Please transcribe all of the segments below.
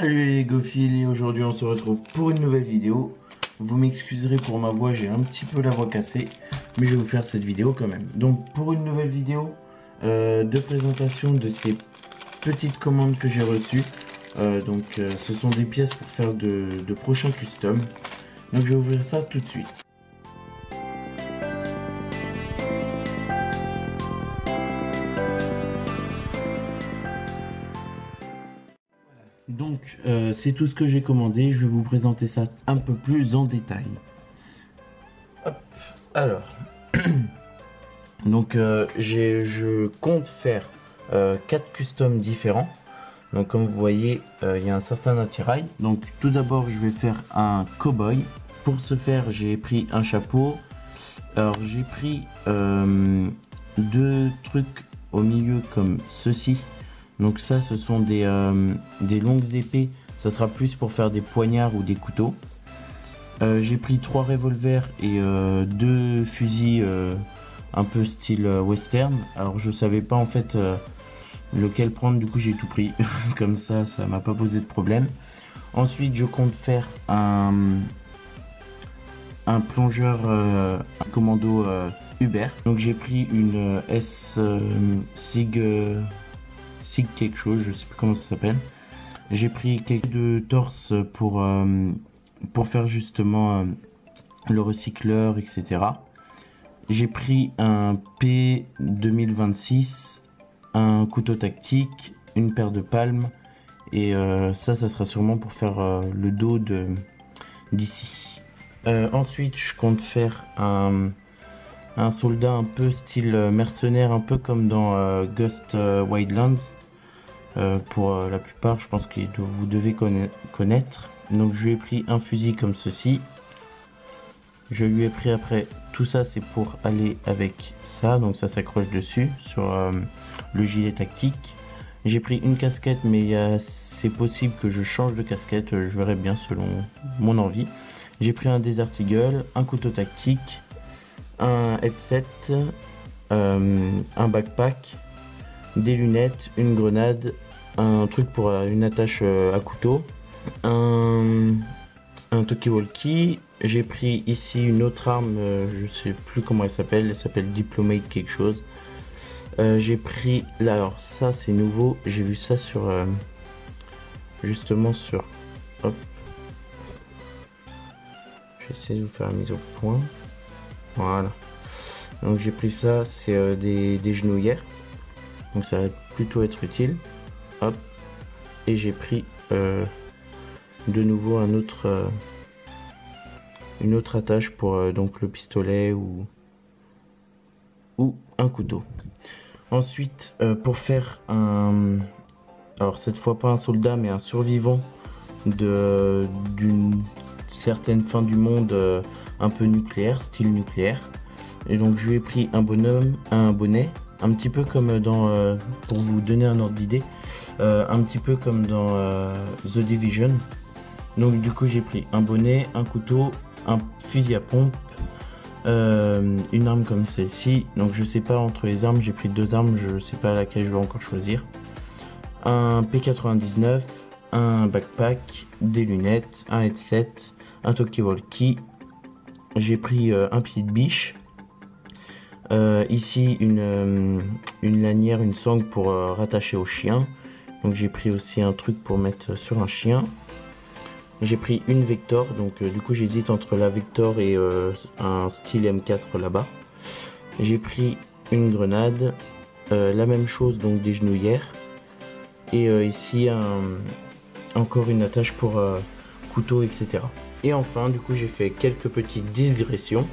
Salut les Legophiles, et aujourd'hui on se retrouve pour une nouvelle vidéo. Vous m'excuserez pour ma voix, j'ai un petit peu la voix cassée, mais je vais vous faire cette vidéo quand même. Donc pour une nouvelle vidéo de présentation de ces petites commandes que j'ai reçues. Ce sont des pièces pour faire de prochains customs. Donc je vais ouvrir ça tout de suite. Donc c'est tout ce que j'ai commandé, je vais vous présenter ça un peu plus en détail. Hop, alors, donc je compte faire 4 customs différents. Donc comme vous voyez, il y a un certain attirail. Donc tout d'abord je vais faire un cow-boy. Pour ce faire j'ai pris un chapeau. Alors j'ai pris 2 trucs au milieu comme ceci. Donc ça ce sont des longues épées, ça sera plus pour faire des poignards ou des couteaux. J'ai pris 3 revolvers et 2 fusils un peu style western. Alors je savais pas en fait lequel prendre, du coup j'ai tout pris. Comme ça m'a pas posé de problème. Ensuite je compte faire un plongeur, un commando Uber. Donc j'ai pris une S Sig quelque chose, je sais plus comment ça s'appelle. J'ai pris quelques de torse pour faire justement le recycleur, etc. J'ai pris un P 2026, un couteau tactique, une paire de palmes et ça sera sûrement pour faire le dos d'ici. Ensuite je compte faire un soldat un peu style mercenaire, un peu comme dans Ghost Wildlands. Pour la plupart, je pense que vous devez connaître. Donc je lui ai pris un fusil comme ceci. Je lui ai pris après, tout ça c'est pour aller avec ça, donc ça s'accroche dessus sur le gilet tactique. J'ai pris une casquette, mais c'est possible que je change de casquette, je verrai bien selon mon envie. J'ai pris un Desert Eagle, un couteau tactique, un headset, un backpack, des lunettes, une grenade, un truc pour une attache à couteau, un talkie-walkie. J'ai pris ici une autre arme, je sais plus comment elle s'appelle Diplomate quelque chose. J'ai pris là, alors ça c'est nouveau, j'ai vu ça sur justement sur, hop, je vais essayer de vous faire la mise au point. Voilà, donc j'ai pris ça, c'est des genouillères, donc ça va plutôt être utile. Hop, et j'ai pris de nouveau une autre attache pour donc le pistolet ou un couteau. Ensuite pour faire alors cette fois pas un soldat mais un survivant d'une certaine fin du monde un peu nucléaire, style nucléaire. Et donc je lui ai pris un bonnet, un petit peu comme dans, pour vous donner un ordre d'idée, un petit peu comme dans The Division. Donc du coup j'ai pris un bonnet, un couteau, un fusil à pompe, une arme comme celle-ci. Donc je sais pas, entre les armes j'ai pris 2 armes, je sais pas laquelle je vais encore choisir. Un P99, un backpack, des lunettes, un headset, un talkie-walkie. J'ai pris un pied de biche. Ici une lanière, une sangle pour rattacher au chien. Donc j'ai pris aussi un truc pour mettre sur un chien. J'ai pris une Vector, donc du coup j'hésite entre la Vector et un style M4 là-bas. J'ai pris une grenade, la même chose, donc des genouillères. Et ici encore une attache pour couteau, etc. Et enfin du coup j'ai fait quelques petites digressions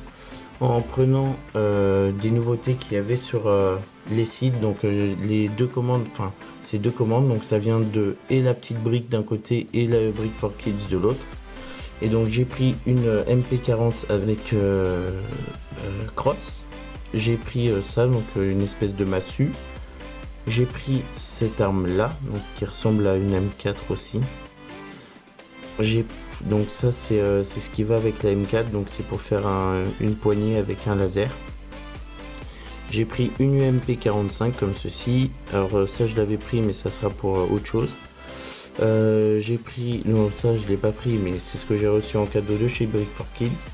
en prenant des nouveautés qu'il y avait sur les sites. Donc les 2 commandes, enfin ces 2 commandes, donc ça vient de et la petite brique d'un côté et la brique for kids de l'autre. Et donc j'ai pris une MP40 avec crosse. J'ai pris ça, donc une espèce de massue. J'ai pris cette arme là, donc qui ressemble à une M4 aussi. Donc ça c'est ce qui va avec la M4, donc c'est pour faire une poignée avec un laser. J'ai pris une UMP 45 comme ceci. Alors ça je l'avais pris mais ça sera pour autre chose. J'ai pris, non ça je l'ai pas pris, mais c'est ce que j'ai reçu en cadeau de chez Brick for Kids.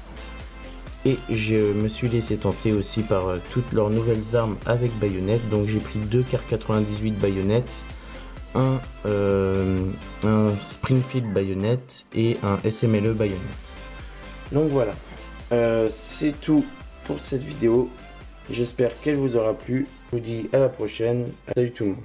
Et je me suis laissé tenter aussi par toutes leurs nouvelles armes avec baïonnette. Donc j'ai pris 2 Car 98 baïonnettes, un Springfield baïonnette et un SMLE baïonnette. Donc voilà, c'est tout pour cette vidéo. J'espère qu'elle vous aura plu. Je vous dis à la prochaine. Salut tout le monde.